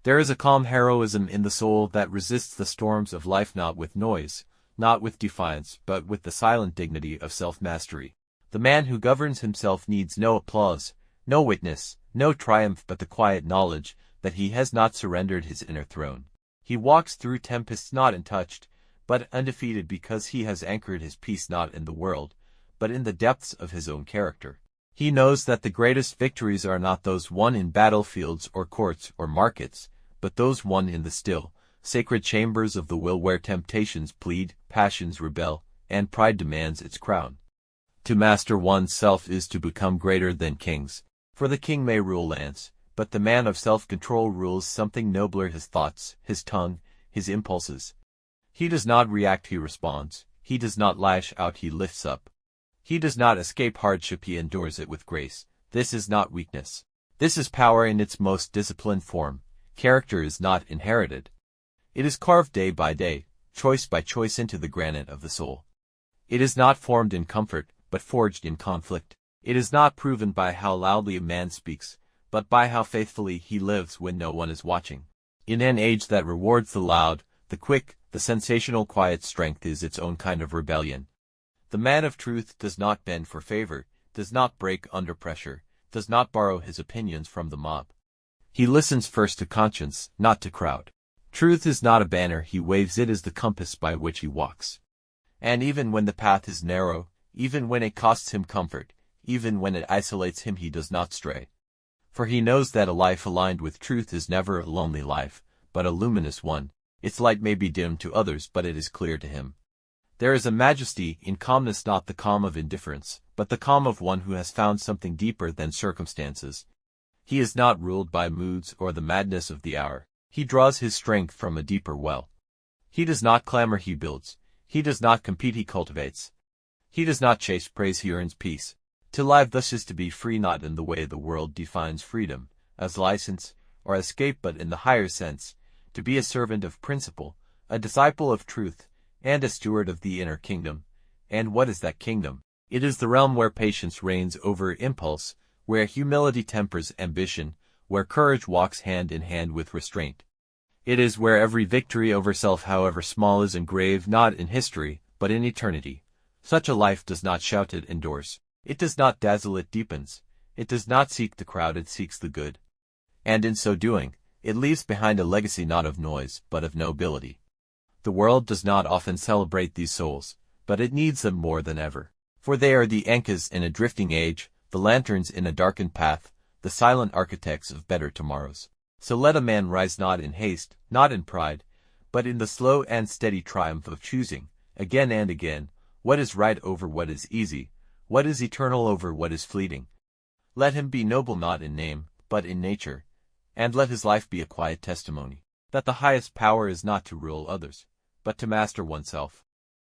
There is a calm heroism in the soul that resists the storms of life not with noise, not with defiance, but with the silent dignity of self-mastery. The man who governs himself needs no applause, no witness, no triumph but the quiet knowledge that he has not surrendered his inner throne. He walks through tempests not untouched, but undefeated because he has anchored his peace not in the world, but in the depths of his own character. He knows that the greatest victories are not those won in battlefields or courts or markets, but those won in the still, sacred chambers of the will where temptations plead, passions rebel, and pride demands its crown. To master one's self is to become greater than kings, for the king may rule lands, but the man of self-control rules something nobler: his thoughts, his tongue, his impulses. He does not react, he responds. He does not lash out, he lifts up. He does not escape hardship, he endures it with grace. This is not weakness. This is power in its most disciplined form. Character is not inherited. It is carved day by day, choice by choice into the granite of the soul. It is not formed in comfort, but forged in conflict. It is not proven by how loudly a man speaks, but by how faithfully he lives when no one is watching. In an age that rewards the loud, the quick, the sensational, quiet strength is its own kind of rebellion. The man of truth does not bend for favor, does not break under pressure, does not borrow his opinions from the mob. He listens first to conscience, not to crowd. Truth is not a banner he waves, it is the compass by which he walks. And even when the path is narrow, even when it costs him comfort, even when it isolates him, he does not stray. For he knows that a life aligned with truth is never a lonely life, but a luminous one. Its light may be dim to others, but it is clear to him. There is a majesty in calmness, not the calm of indifference, but the calm of one who has found something deeper than circumstances. He is not ruled by moods or the madness of the hour. He draws his strength from a deeper well. He does not clamor, he builds. He does not compete, he cultivates. He does not chase praise, he earns peace. To live thus is to be free, not in the way the world defines freedom, as license or escape, but in the higher sense, to be a servant of principle, a disciple of truth, and a steward of the inner kingdom. And what is that kingdom? It is the realm where patience reigns over impulse, where humility tempers ambition, where courage walks hand in hand with restraint. It is where every victory over self, however small, is engraved not in history, but in eternity. Such a life does not shout, it endures. It does not dazzle, it deepens. It does not seek the crowd, it seeks the good. And in so doing, it leaves behind a legacy not of noise, but of nobility. The world does not often celebrate these souls, but it needs them more than ever. For they are the anchors in a drifting age, the lanterns in a darkened path, the silent architects of better tomorrows. So let a man rise not in haste, not in pride, but in the slow and steady triumph of choosing, again and again, what is right over what is easy, what is eternal over what is fleeting. Let him be noble not in name, but in nature, and let his life be a quiet testimony that the highest power is not to rule others, but to master oneself.